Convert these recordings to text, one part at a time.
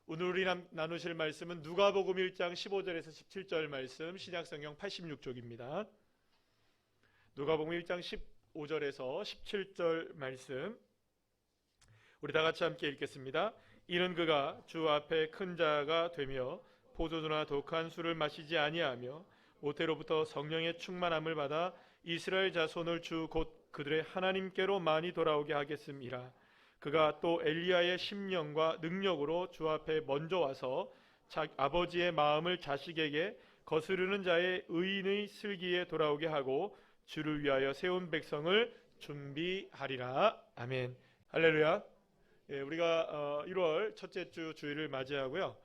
오늘 우리 나누실 말씀은 누가복음 1장 15절에서 17절 말씀, 신약성경 86쪽입니다. 누가복음 1장 15절에서 17절 말씀, 우리 다 같이 함께 읽겠습니다. 이는 그가 주 앞에 큰 자가 되며 포도주나 독한 술을 마시지 아니하며 모태로부터 성령의 충만함을 받아 이스라엘 자손을 주 곧 그들의 하나님께로 많이 돌아오게 하겠음이라. 그가 또 엘리야의 심령과 능력으로 주 앞에 먼저 와서 아버지의 마음을 자식에게 거스르는 자의 의인의 슬기에 돌아오게 하고 주를 위하여 세운 백성을 준비하리라. 아멘. 할렐루야. 우리가 1월 첫째 주 주일을 맞이하고요.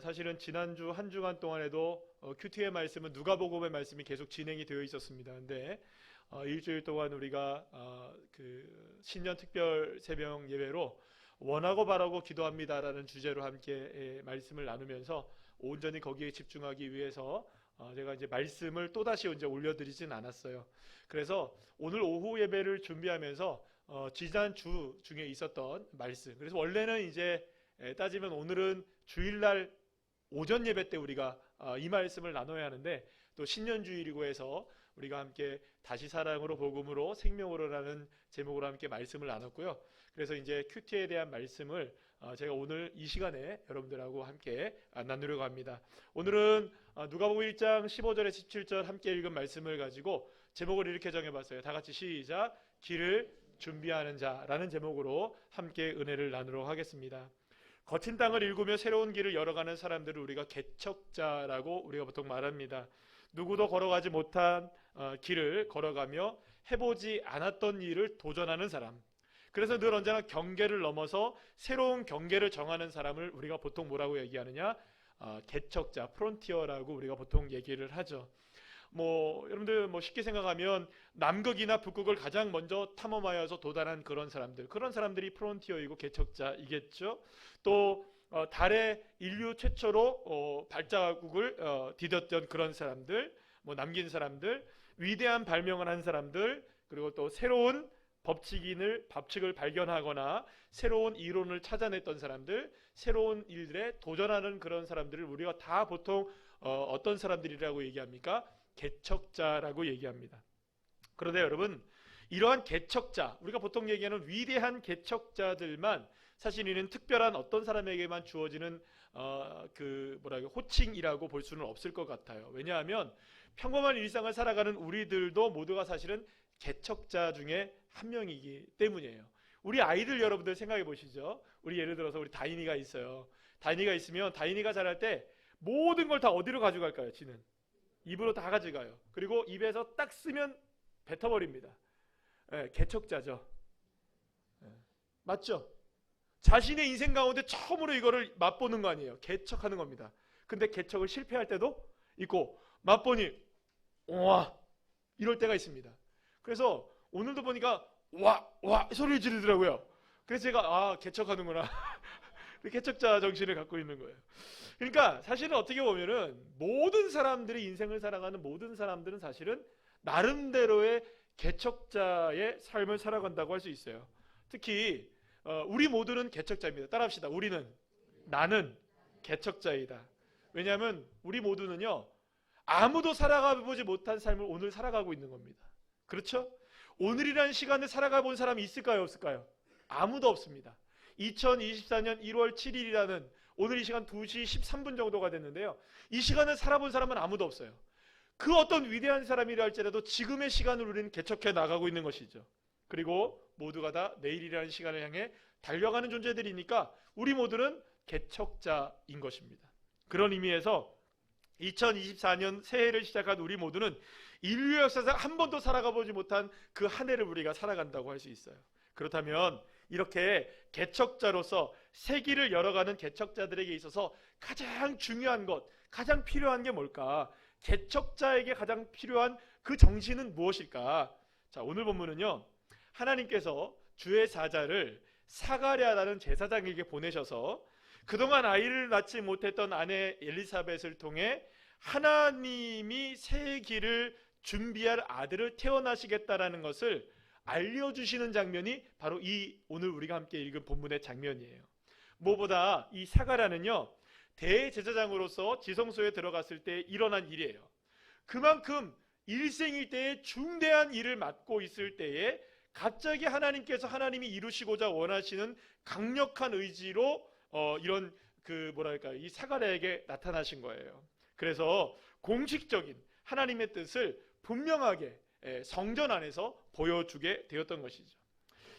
사실은 지난주 한 주간 동안에도 큐티의 말씀은 누가복음의 말씀이 계속 진행이 되어 있었습니다. 근데 일주일 동안 우리가 그 신년 특별 새벽 예배로 원하고 바라고 기도합니다라는 주제로 함께 말씀을 나누면서 온전히 거기에 집중하기 위해서 제가 이제 말씀을 또다시 이제 올려드리진 않았어요. 그래서 오늘 오후 예배를 준비하면서 지난 주 중에 있었던 말씀, 그래서 원래는 이제 따지면 오늘은 주일날 오전 예배 때 우리가 이 말씀을 나눠야 하는데 또 신년주일이고 해서 우리가 함께 다시 사랑으로 복음으로 생명으로라는 제목으로 함께 말씀을 나눴고요. 그래서 이제 큐티에 대한 말씀을 제가 오늘 이 시간에 여러분들하고 함께 나누려고 합니다. 오늘은 누가복음 1장 15절에 17절 함께 읽은 말씀을 가지고 제목을 이렇게 정해봤어요. 다 같이 시작. 길을 준비하는 자라는 제목으로 함께 은혜를 나누도록 하겠습니다. 거친 땅을 일구며 새로운 길을 열어가는 사람들을 우리가 개척자라고 우리가 보통 말합니다. 누구도 걸어가지 못한 길을 걸어가며 해보지 않았던 일을 도전하는 사람, 그래서 늘 언제나 경계를 넘어서 새로운 경계를 정하는 사람을 우리가 보통 뭐라고 얘기하느냐, 개척자, 프론티어라고 우리가 보통 얘기를 하죠. 여러분들 쉽게 생각하면 남극이나 북극을 가장 먼저 탐험하여서 도달한 그런 사람들이 프론티어이고 개척자이겠죠. 또 달에 인류 최초로 발자국을 디뎠던 그런 사람들, 남긴 사람들, 위대한 발명을 한 사람들, 그리고 또 새로운 법칙을 발견하거나 새로운 이론을 찾아냈던 사람들, 새로운 일들에 도전하는 그런 사람들을 우리가 다 보통 어떤 사람들이라고 얘기합니까? 개척자라고 얘기합니다. 그런데 여러분, 이러한 개척자, 우리가 보통 얘기하는 위대한 개척자들만 사실 이는 특별한 어떤 사람에게만 주어지는 호칭이라고 볼 수는 없을 것 같아요. 왜냐하면 평범한 일상을 살아가는 우리들도 모두가 사실은 개척자 중에 한 명이기 때문이에요. 우리 아이들 여러분들 생각해 보시죠. 우리 예를 들어서 우리 다인이가 있어요. 다인이가 있으면 다인이가 자랄 때 모든 걸 다 어디로 가져갈까요? 지는 입으로 다 가져가요. 그리고 입에서 딱 쓰면 뱉어버립니다. 개척자죠. 맞죠? 자신의 인생 가운데 처음으로 이거를 맛보는 거 아니에요. 개척하는 겁니다. 근데 개척을 실패할 때도 있고 맛보니 와 이럴 때가 있습니다. 그래서 오늘도 보니까 와 소리를 지르더라고요. 그래서 제가 개척하는구나. 개척자 정신을 갖고 있는 거예요. 그러니까 사실은 어떻게 보면은 모든 사람들이 인생을 살아가는 모든 사람들은 사실은 나름대로의 개척자의 삶을 살아간다고 할 수 있어요. 특히 우리 모두는 개척자입니다. 따라합시다. 나는 개척자이다. 왜냐하면 우리 모두는요, 아무도 살아가 보지 못한 삶을 오늘 살아가고 있는 겁니다. 그렇죠? 오늘이라는 시간을 살아가 본 사람이 있을까요? 없을까요? 아무도 없습니다. 2024년 1월 7일이라는 오늘 이 시간 2시 13분 정도가 됐는데요. 이 시간을 살아본 사람은 아무도 없어요. 그 어떤 위대한 사람이라 할지라도 지금의 시간을 우리는 개척해 나가고 있는 것이죠. 그리고 모두가 다 내일이라는 시간을 향해 달려가는 존재들이니까 우리 모두는 개척자인 것입니다. 그런 의미에서 2024년 새해를 시작한 우리 모두는 인류 역사상 한 번도 살아가 보지 못한 그 한 해를 우리가 살아간다고 할 수 있어요. 그렇다면 이렇게 개척자로서 새 길을 열어가는 개척자들에게 있어서 가장 중요한 것, 가장 필요한 게 뭘까? 개척자에게 가장 필요한 그 정신은 무엇일까? 자, 오늘 본문은요, 하나님께서 주의 사자를 사가랴라는 제사장에게 보내셔서 그동안 아이를 낳지 못했던 아내 엘리사벳을 통해 하나님이 새 길을 준비할 아들을 태어나시겠다라는 것을 알려주시는 장면이 바로 이 오늘 우리가 함께 읽은 본문의 장면이에요. 무엇보다 이 사가랴는요, 대제사장으로서 지성소에 들어갔을 때 일어난 일이에요. 그만큼 일생일 때에 중대한 일을 맡고 있을 때에 갑자기 하나님께서 하나님이 이루시고자 원하시는 강력한 의지로 이런 이 사가랴에게 나타나신 거예요. 그래서 공식적인 하나님의 뜻을 분명하게 성전 안에서 보여주게 되었던 것이죠.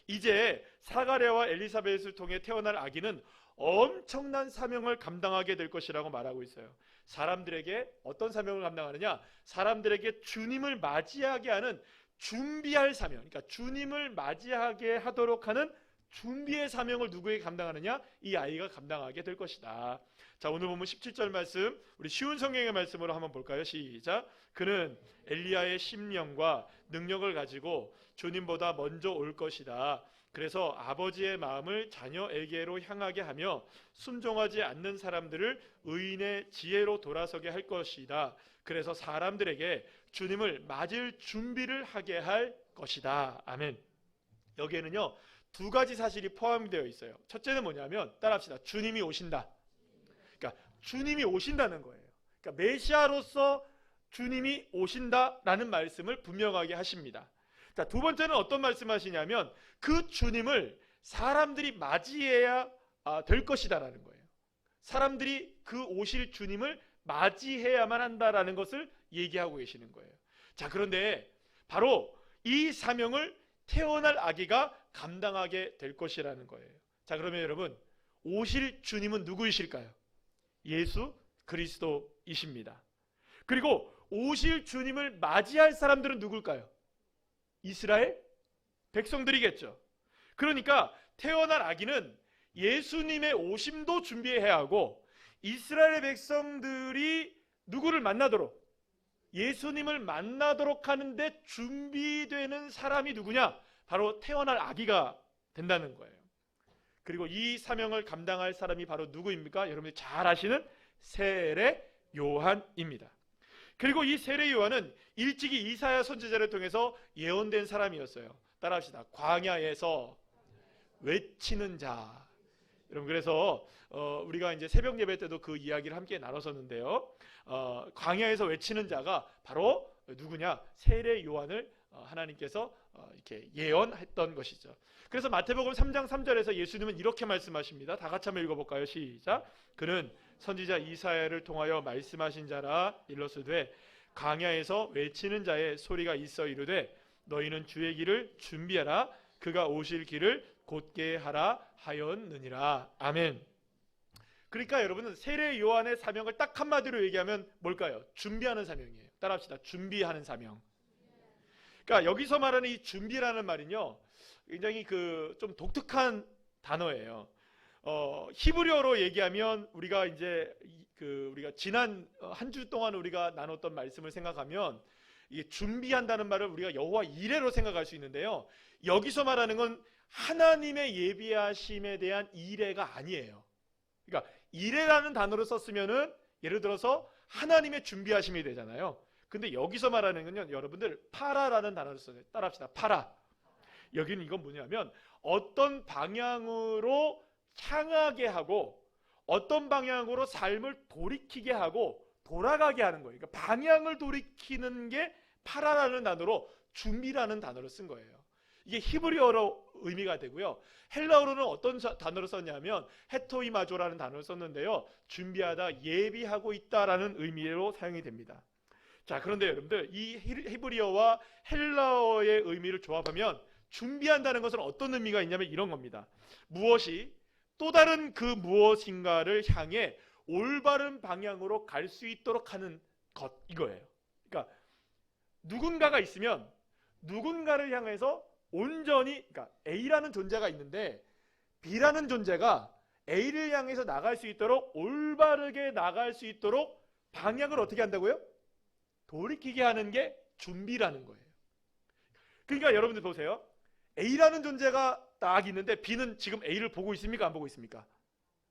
이제 사가랴와 엘리사벳을 통해 태어날 아기는 엄청난 사명을 감당하게 될 것이라고 말하고 있어요. 사람들에게 어떤 사명을 감당하느냐? 사람들에게 주님을 맞이하게 하는 준비할 사명, 그러니까 주님을 맞이하게 하도록 하는 준비의 사명을 누구에게 감당하느냐? 이 아이가 감당하게 될 것이다. 자, 오늘 보면 17절 말씀, 우리 쉬운 성경의 말씀으로 한번 볼까요? 시작. 그는 엘리야의 심령과 능력을 가지고 주님보다 먼저 올 것이다. 그래서 아버지의 마음을 자녀에게로 향하게 하며 순종하지 않는 사람들을 의인의 지혜로 돌아서게 할 것이다. 그래서 사람들에게 주님을 맞을 준비를 하게 할 것이다. 아멘. 여기에는요, 두 가지 사실이 포함되어 있어요. 첫째는 뭐냐면, 따라합시다. 주님이 오신다. 그러니까 주님이 오신다는 거예요. 그러니까 메시아로서 주님이 오신다라는 말씀을 분명하게 하십니다. 자, 두 번째는 어떤 말씀하시냐면, 그 주님을 사람들이 맞이해야 될 것이다라는 거예요. 사람들이 그 오실 주님을 맞이해야만 한다라는 것을 얘기하고 계시는 거예요. 자, 그런데 바로 이 사명을 태어날 아기가 감당하게 될 것이라는 거예요. 자, 그러면 여러분, 오실 주님은 누구이실까요? 예수 그리스도이십니다. 그리고 오실 주님을 맞이할 사람들은 누굴까요? 이스라엘 백성들이겠죠. 그러니까 태어날 아기는 예수님의 오심도 준비해야 하고, 이스라엘 백성들이 누구를 만나도록, 예수님을 만나도록 하는데 준비되는 사람이 누구냐? 바로 태어날 아기가 된다는 거예요. 그리고 이 사명을 감당할 사람이 바로 누구입니까? 여러분이 잘 아시는 세례 요한입니다. 그리고 이 세례 요한은 일찍이 이사야 선지자를 통해서 예언된 사람이었어요. 따라합시다. 광야에서 외치는 자. 여러분, 그래서 우리가 이제 새벽 예배 때도 그 이야기를 함께 나눴었는데요. 광야에서 외치는 자가 바로 누구냐? 세례 요한을 하나님께서 이렇게 예언했던 것이죠. 그래서 마태복음 3장 3절에서 예수님은 이렇게 말씀하십니다. 다 같이 한번 읽어볼까요? 시작. 그는 선지자 이사야를 통하여 말씀하신 자라. 일러스되 광야에서 외치는 자의 소리가 있어 이르되 너희는 주의 길을 준비하라. 그가 오실 길을 곧게 하라 하였느니라. 아멘. 그러니까 여러분은 세례 요한의 사명을 딱 한마디로 얘기하면 뭘까요? 준비하는 사명이에요. 따라합시다. 준비하는 사명. 그러니까 여기서 말하는 이 준비라는 말은요, 굉장히 좀 독특한 단어예요. 히브리어로 얘기하면 우리가 이제 우리가 지난 한 주 동안 우리가 나눴던 말씀을 생각하면, 이게 준비한다는 말을 우리가 여호와 이레로 생각할 수 있는데요, 여기서 말하는 건 하나님의 예비하심에 대한 이레가 아니에요. 그러니까 이레라는 단어를 썼으면은 예를 들어서 하나님의 준비하심이 되잖아요. 근데 여기서 말하는 건요, 여러분들 파라라는 단어를 써요. 따라합시다. 파라. 여기는 이건 뭐냐면 어떤 방향으로 향하게 하고 어떤 방향으로 삶을 돌이키게 하고 돌아가게 하는 거예요. 그러니까 방향을 돌이키는 게 파라라는 단어로 준비라는 단어를 쓴 거예요. 이게 히브리어로 의미가 되고요. 헬라어로는 어떤 단어를 썼냐면 헤토이마조라는 단어를 썼는데요. 준비하다, 예비하고 있다라는 의미로 사용이 됩니다. 자, 그런데 여러분들 이 히브리어와 헬라어의 의미를 조합하면 준비한다는 것은 어떤 의미가 있냐면 이런 겁니다. 무엇이 또 다른 그 무엇인가를 향해 올바른 방향으로 갈 수 있도록 하는 것, 이거예요. 그러니까 누군가가 있으면 누군가를 향해서 온전히, 그러니까 A라는 존재가 있는데 B라는 존재가 A를 향해서 나갈 수 있도록, 올바르게 나갈 수 있도록 방향을 어떻게 한다고요? 돌이키게 하는 게 준비라는 거예요. 그러니까 여러분들 보세요. A라는 존재가 딱 있는데 B는 지금 A를 보고 있습니까? 안 보고 있습니까?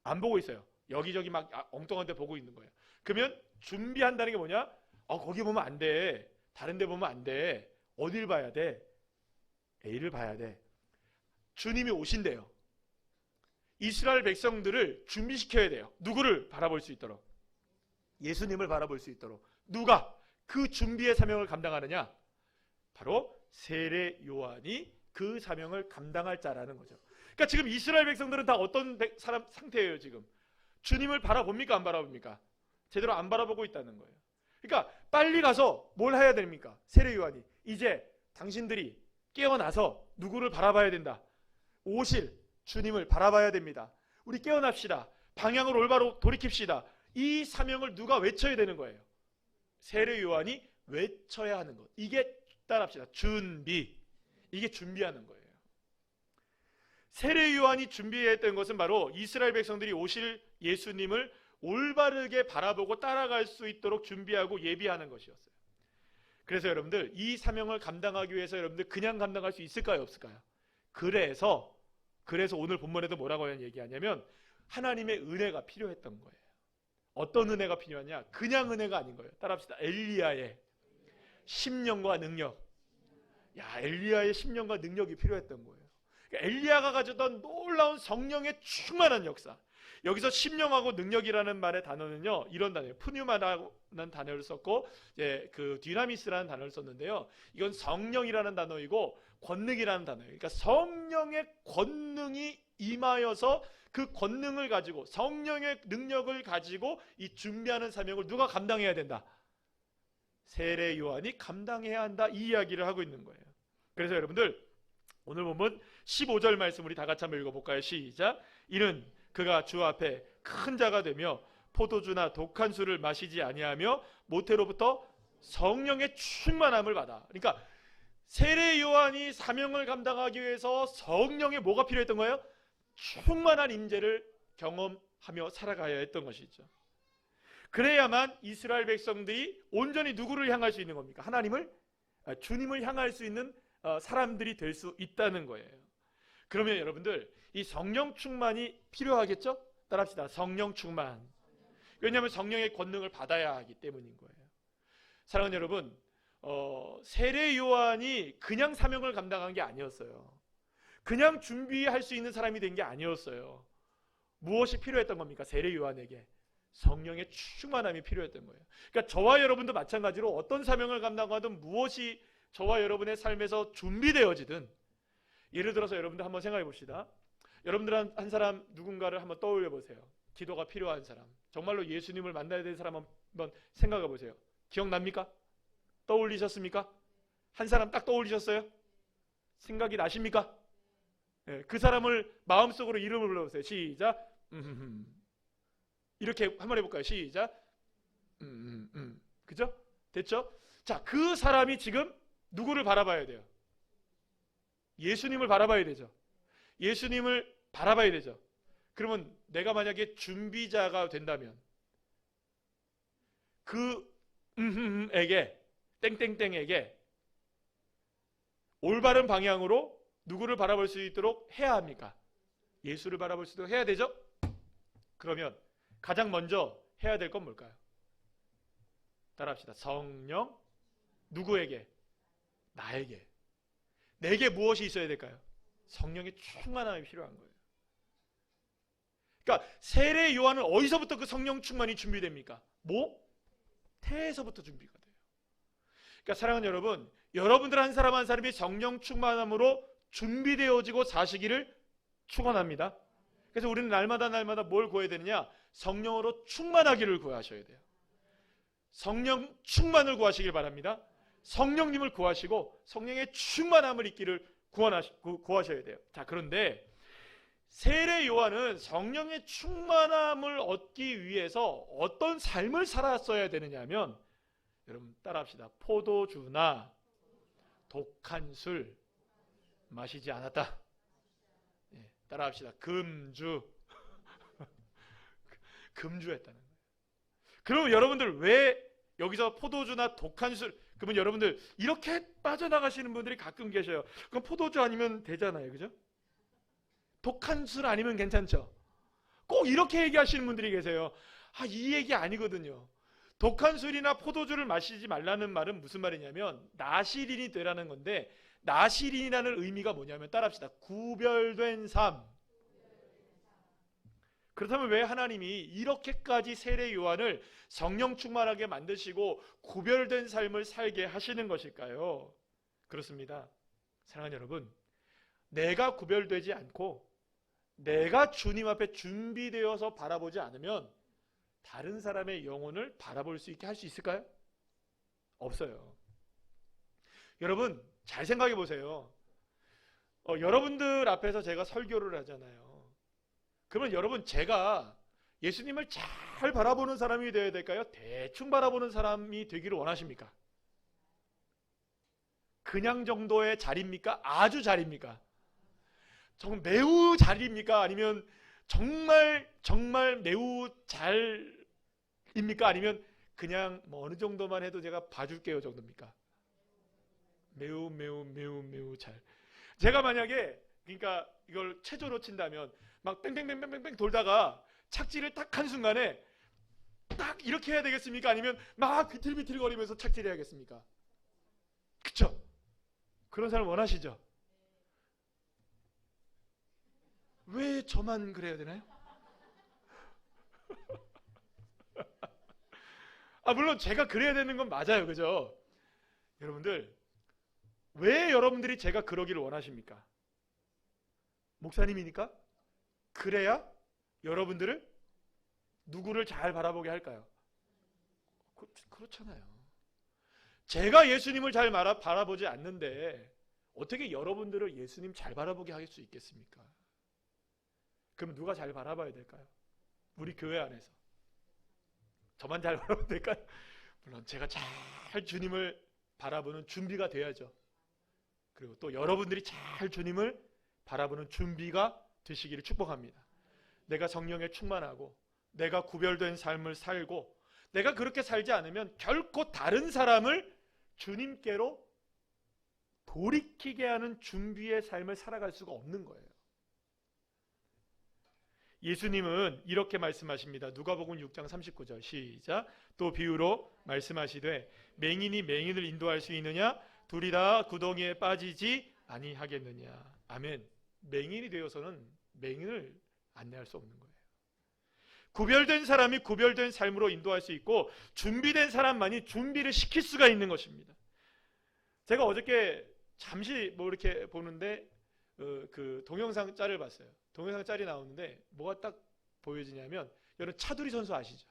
안 보고 있어요. 여기저기 막 엉뚱한 데 보고 있는 거예요. 그러면 준비한다는 게 뭐냐? 거기 보면 안 돼. 다른 데 보면 안 돼. 어딜 봐야 돼? A를 봐야 돼. 주님이 오신대요. 이스라엘 백성들을 준비시켜야 돼요. 누구를 바라볼 수 있도록? 예수님을 바라볼 수 있도록. 누가 그 준비의 사명을 감당하느냐? 바로 세례 요한이 그 사명을 감당할 자라는 거죠. 그러니까 지금 이스라엘 백성들은 다 어떤 사람 상태예요? 지금 주님을 바라봅니까? 안 바라봅니까? 제대로 안 바라보고 있다는 거예요. 그러니까 빨리 가서 뭘 해야 됩니까? 세례 요한이 이제 당신들이 깨어나서 누구를 바라봐야 된다. 오실 주님을 바라봐야 됩니다. 우리 깨어납시다. 방향을 올바로 돌이킵시다. 이 사명을 누가 외쳐야 되는 거예요? 세례 요한이 외쳐야 하는 것. 이게 따라합시다. 준비. 이게 준비하는 거예요. 세례 요한이 준비했던 것은 바로 이스라엘 백성들이 오실 예수님을 올바르게 바라보고 따라갈 수 있도록 준비하고 예비하는 것이었어요. 그래서 여러분들 이 사명을 감당하기 위해서 여러분들 그냥 감당할 수 있을까요? 없을까요? 그래서 오늘 본문에도 뭐라고 얘기하냐면 하나님의 은혜가 필요했던 거예요. 어떤 은혜가 필요하냐? 그냥 은혜가 아닌 거예요. 따라합시다. 엘리야의 심령과 능력. 엘리야의 심령과 능력이 필요했던 거예요. 그러니까 엘리야가 가졌던 놀라운 성령의 충만한 역사. 여기서 심령하고 능력이라는 말의 단어는요, 이런 단어예요. 푸뉴마라는 단어를 썼고, 그 디나미스라는 단어를 썼는데요. 이건 성령이라는 단어이고 권능이라는 단어예요. 그러니까 성령의 권능이 임하여서 그 권능을 가지고 성령의 능력을 가지고 이 준비하는 사명을 누가 감당해야 된다? 세례 요한이 감당해야 한다. 이 이야기를 하고 있는 거예요. 그래서 여러분들 오늘 보면 15절 말씀 우리 다 같이 한번 읽어볼까요? 시작. 이는 그가 주 앞에 큰 자가 되며 포도주나 독한 술을 마시지 아니하며 모태로부터 성령의 충만함을 받아. 그러니까 세례 요한이 사명을 감당하기 위해서 성령의 뭐가 필요했던 거예요? 충만한 임재를 경험하며 살아가야 했던 것이죠. 그래야만 이스라엘 백성들이 온전히 누구를 향할 수 있는 겁니까? 주님을 향할 수 있는 사람들이 될 수 있다는 거예요. 그러면 여러분들 이 성령 충만이 필요하겠죠? 따라합시다. 성령 충만. 왜냐하면 성령의 권능을 받아야 하기 때문인 거예요. 사랑하는 여러분, 세례 요한이 그냥 사명을 감당한 게 아니었어요. 그냥 준비할 수 있는 사람이 된 게 아니었어요. 무엇이 필요했던 겁니까? 세례 요한에게 성령의 충만함이 필요했던 거예요. 그러니까 저와 여러분도 마찬가지로 어떤 사명을 감당하든 무엇이 저와 여러분의 삶에서 준비되어지든, 예를 들어서 여러분들 한번 생각해 봅시다. 여러분들 한 사람 누군가를 한번 떠올려 보세요. 기도가 필요한 사람, 정말로 예수님을 만나야 될 사람 한번 생각해 보세요. 기억납니까? 떠올리셨습니까? 한 사람 딱 떠올리셨어요? 생각이 나십니까? 네, 그 사람을 마음속으로 이름을 불러보세요. 시작. 이렇게 한번 해볼까요? 시작. 그죠? 됐죠? 자, 그 사람이 지금 누구를 바라봐야 돼요? 예수님을 바라봐야 되죠. 예수님을 바라봐야 되죠. 그러면 내가 만약에 준비자가 된다면 그 에게 땡땡땡에게 올바른 방향으로 누구를 바라볼 수 있도록 해야 합니까? 예수를 바라볼 수 있도록 해야 되죠? 그러면 가장 먼저 해야 될 건 뭘까요? 따라합시다. 성령. 누구에게? 나에게. 내게 무엇이 있어야 될까요? 성령의 충만함이 필요한 거예요. 그러니까 세례 요한은 어디서부터 그 성령 충만이 준비됩니까? 태에서부터 준비가 돼요. 그러니까 사랑하는 여러분, 여러분들 한 사람 한 사람이 성령 충만함으로 준비되어지고 사시기를 축원합니다. 그래서 우리는 날마다 뭘 구해야 되느냐? 성령으로 충만하기를 구하셔야 돼요. 성령 충만을 구하시길 바랍니다. 성령님을 구하시고 성령의 충만함을 잊기를 구하셔야 돼요. 자, 그런데 세례 요한은 성령의 충만함을 얻기 위해서 어떤 삶을 살았어야 되느냐 하면, 여러분 따라합시다. 포도주나 독한 술 마시지 않았다. 따라합시다. 금주. 금주했다는 거예요. 그러면 여러분들 왜 여기서 포도주나 독한 술, 그러면 여러분들 이렇게 빠져나가시는 분들이 가끔 계셔요. 그럼 포도주 아니면 되잖아요. 그죠? 독한 술 아니면 괜찮죠? 꼭 이렇게 얘기하시는 분들이 계세요. 이 얘기 아니거든요. 독한 술이나 포도주를 마시지 말라는 말은 무슨 말이냐면 나시린이 되라는 건데, 나시린이라는 의미가 뭐냐면 따라합시다. 구별된 삶. 그렇다면 왜 하나님이 이렇게까지 세례 요한을 성령 충만하게 만드시고 구별된 삶을 살게 하시는 것일까요? 그렇습니다. 사랑하는 여러분, 내가 구별되지 않고 내가 주님 앞에 준비되어서 바라보지 않으면 다른 사람의 영혼을 바라볼 수 있게 할 수 있을까요? 없어요. 여러분 잘 생각해 보세요. 여러분들 앞에서 제가 설교를 하잖아요. 그러면 여러분, 제가 예수님을 잘 바라보는 사람이 되어야 될까요? 대충 바라보는 사람이 되기를 원하십니까? 그냥 정도의 잘입니까? 아주 잘입니까? 정말 매우 잘입니까? 아니면 정말 매우 잘입니까? 아니면 그냥 뭐 어느 정도만 해도 제가 봐줄게요 정도입니까? 매우 잘. 제가 만약에 그러니까 이걸 체조로 친다면 막 뺑뺑뺑뺑뺑 돌다가 착지를 딱 한 순간에 딱 이렇게 해야 되겠습니까? 아니면 막 비틀비틀거리면서 착지해야겠습니까? 그쵸? 그런 사람 원하시죠? 왜 저만 그래야 되나요? 물론 제가 그래야 되는 건 맞아요. 그죠? 여러분들, 왜 여러분들이 제가 그러기를 원하십니까? 목사님이니까? 그래야 여러분들을 누구를 잘 바라보게 할까요? 그렇잖아요. 제가 예수님을 잘 바라보지 않는데 어떻게 여러분들을 예수님 잘 바라보게 할 수 있겠습니까? 그럼 누가 잘 바라봐야 될까요? 우리 교회 안에서 저만 잘 바라보면 될까요? 물론 제가 잘 주님을 바라보는 준비가 돼야죠. 그리고 또 여러분들이 잘 주님을 바라보는 준비가 되시기를 축복합니다. 내가 성령에 충만하고 내가 구별된 삶을 살고 내가 그렇게 살지 않으면 결코 다른 사람을 주님께로 돌이키게 하는 준비의 삶을 살아갈 수가 없는 거예요. 예수님은 이렇게 말씀하십니다. 누가복음 6장 39절 시작. 또 비유로 말씀하시되 맹인이 맹인을 인도할 수 있느냐? 둘이 다 구덩이에 빠지지 아니하겠느냐. 아멘. 맹인이 되어서는 맹인을 안내할 수 없는 거예요. 구별된 사람이 구별된 삶으로 인도할 수 있고 준비된 사람만이 준비를 시킬 수가 있는 것입니다. 제가 어저께 잠시 이렇게 보는데 그 동영상 짤을 봤어요. 동영상 짤이 나오는데 뭐가 딱 보여지냐면, 여러분 차두리 선수 아시죠?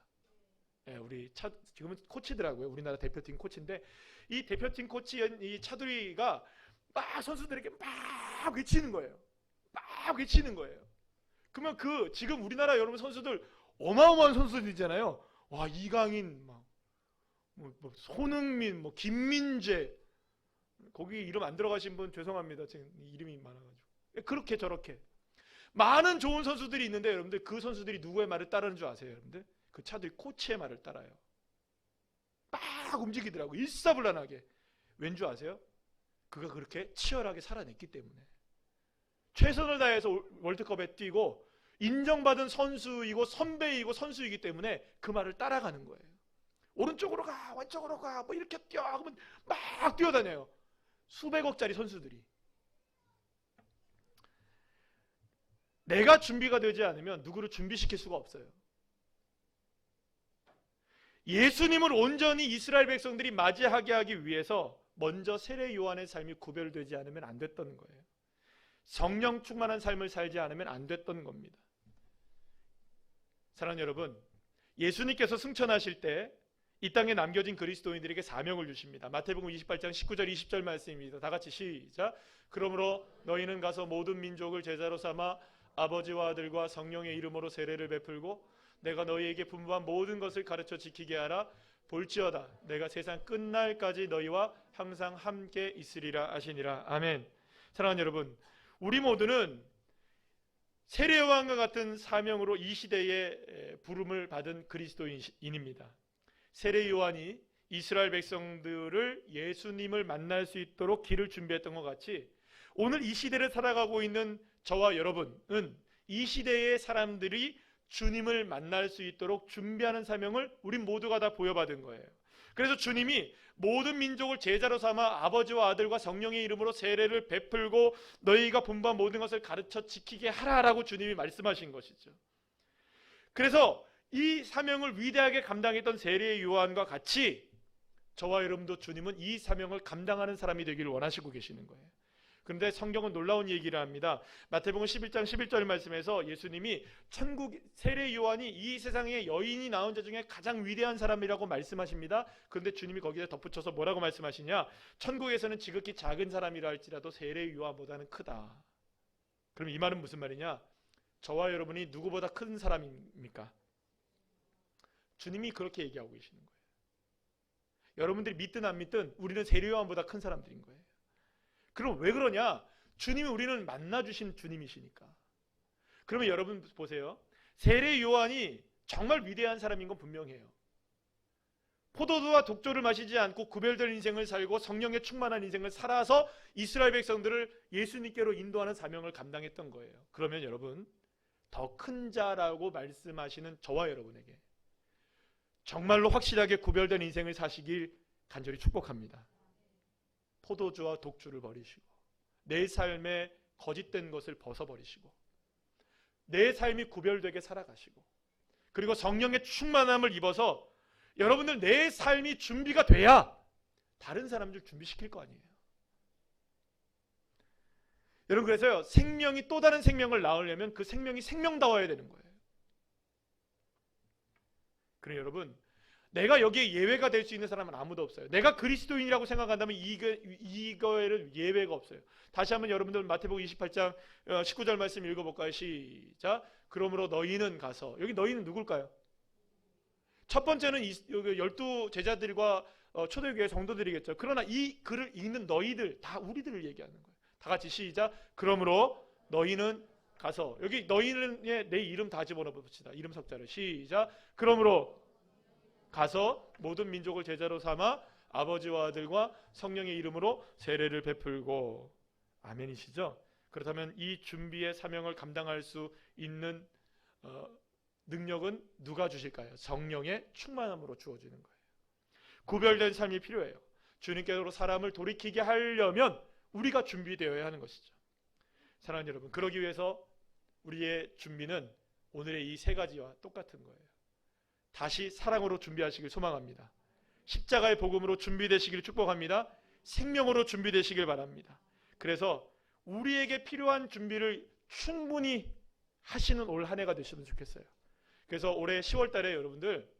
네, 우리 지금은 코치더라고요. 우리나라 대표팀 코치인데 이 대표팀 코치인 이 차두리가 막 선수들에게 막 외치는 거예요. 막 외치는 거예요. 그러면 지금 우리나라 여러분 선수들 어마어마한 선수들이잖아요. 와, 이강인, 손흥민, 김민재, 거기 이름 안 들어가신 분 죄송합니다. 지금 이름이 많아가지고. 그렇게 저렇게 많은 좋은 선수들이 있는데 여러분들 그 선수들이 누구의 말을 따르는 줄 아세요? 여러분들 그 차들이 코치의 말을 따라요. 막 움직이더라고, 일사불란하게. 왠 줄 아세요? 그가 그렇게 치열하게 살아냈기 때문에, 최선을 다해서 월드컵에 뛰고 인정받은 선수이고 선배이고 선수이기 때문에 그 말을 따라가는 거예요. 오른쪽으로 가, 왼쪽으로 가, 이렇게 뛰어 하면 막 뛰어다녀요. 수백억짜리 선수들이. 내가 준비가 되지 않으면 누구를 준비시킬 수가 없어요. 예수님을 온전히 이스라엘 백성들이 맞이하게 하기 위해서 먼저 세례 요한의 삶이 구별되지 않으면 안 됐던 거예요. 성령 충만한 삶을 살지 않으면 안 됐던 겁니다. 사랑하는 여러분, 예수님께서 승천하실 때 이 땅에 남겨진 그리스도인들에게 사명을 주십니다. 마태복음 28장 19절 20절 말씀입니다. 다 같이 시작. 그러므로 너희는 가서 모든 민족을 제자로 삼아 아버지와 아들과 성령의 이름으로 세례를 베풀고 내가 너희에게 분부한 모든 것을 가르쳐 지키게 하라. 볼지어다 내가 세상 끝날까지 너희와 항상 함께 있으리라 하시니라. 아멘. 사랑하는 여러분, 우리 모두는 세례요한과 같은 사명으로 이 시대에 부름을 받은 그리스도인입니다. 세례요한이 이스라엘 백성들을 예수님을 만날 수 있도록 길을 준비했던 것 같이 오늘 이 시대를 살아가고 있는 저와 여러분은 이 시대의 사람들이 주님을 만날 수 있도록 준비하는 사명을 우리 모두가 다 부여받은 거예요. 그래서 주님이 모든 민족을 제자로 삼아 아버지와 아들과 성령의 이름으로 세례를 베풀고 너희가 분부한 모든 것을 가르쳐 지키게 하라라고 주님이 말씀하신 것이죠. 그래서 이 사명을 위대하게 감당했던 세례 요한과 같이 저와 여러분도 주님은 이 사명을 감당하는 사람이 되기를 원하시고 계시는 거예요. 그런데 성경은 놀라운 얘기를 합니다. 마태복음 11장 11절 말씀에서 예수님이 천국 세례 요한이 이 세상에 여인이 낳은 자 중에 가장 위대한 사람이라고 말씀하십니다. 그런데 주님이 거기에 덧붙여서 뭐라고 말씀하시냐? 천국에서는 지극히 작은 사람이라 할지라도 세례 요한보다는 크다. 그럼 이 말은 무슨 말이냐? 저와 여러분이 누구보다 큰 사람입니까? 주님이 그렇게 얘기하고 계시는 거예요. 여러분들이 믿든 안 믿든 우리는 세례 요한보다 큰 사람들인 거예요. 그럼 왜 그러냐? 주님이 우리는 만나주신 주님이시니까. 그러면 여러분 보세요. 세례 요한이 정말 위대한 사람인 건 분명해요. 포도주와 독조를 마시지 않고 구별된 인생을 살고 성령에 충만한 인생을 살아서 이스라엘 백성들을 예수님께로 인도하는 사명을 감당했던 거예요. 그러면 여러분, 더 큰 자라고 말씀하시는 저와 여러분에게 정말로 확실하게 구별된 인생을 사시길 간절히 축복합니다. 포도주와 독주를 버리시고 내 삶에 거짓된 것을 벗어버리시고 내 삶이 구별되게 살아가시고 그리고 성령의 충만함을 입어서 여러분들 내 삶이 준비가 돼야 다른 사람들 준비시킬 거 아니에요. 여러분, 그래서요, 생명이 또 다른 생명을 낳으려면 그 생명이 생명다워야 되는 거예요. 그래 여러분, 내가 여기에 예외가 될 수 있는 사람은 아무도 없어요. 내가 그리스도인이라고 생각한다면 이거에는 예외가 없어요. 다시 한번 여러분들 마태복음 28장 19절 말씀 읽어볼까요? 시작. 그러므로 너희는 가서, 여기 너희는 누굴까요? 첫 번째는 12 제자들과 초대교회 성도들이겠죠. 그러나 이 글을 읽는 너희들, 다 우리들을 얘기하는 거예요. 다 같이 시작. 그러므로 너희는 가서, 여기 너희는 내 이름 다 집어넣어봅시다. 이름 석자를 시작. 그러므로 가서 모든 민족을 제자로 삼아 아버지와 아들과 성령의 이름으로 세례를 베풀고. 아멘이시죠? 그렇다면 이 준비의 사명을 감당할 수 있는 능력은 누가 주실까요? 성령의 충만함으로 주어지는 거예요. 구별된 삶이 필요해요. 주님께로 사람을 돌이키게 하려면 우리가 준비되어야 하는 것이죠. 사랑하는 여러분, 그러기 위해서 우리의 준비는 오늘의 이 세 가지와 똑같은 거예요. 다시 사랑으로 준비하시길 소망합니다. 십자가의 복음으로 준비되시길 축복합니다. 생명으로 준비되시길 바랍니다. 그래서 우리에게 필요한 준비를 충분히 하시는 올 한 해가 되시면 좋겠어요. 그래서 올해 10월 달에 여러분들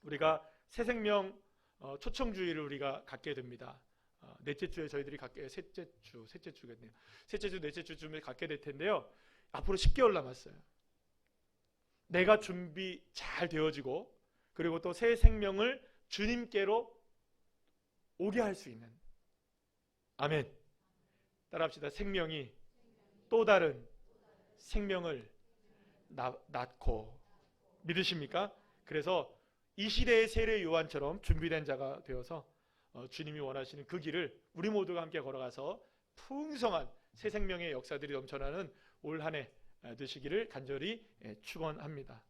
우리가 새생명 초청주의를 우리가 갖게 됩니다. 넷째 주에 저희들이 갖게, 셋째 주겠네요. 셋째 주, 넷째 주쯤에 갖게 될 텐데요. 앞으로 10개월 남았어요. 내가 준비 잘 되어지고 그리고 또 새 생명을 주님께로 오게 할 수 있는, 아멘. 따라합시다. 생명이 또 다른 생명을 낳고. 믿으십니까? 그래서 이 시대의 세례 요한처럼 준비된 자가 되어서 주님이 원하시는 그 길을 우리 모두가 함께 걸어가서 풍성한 새 생명의 역사들이 넘쳐나는 올 한 해 되시기를 간절히 축원합니다.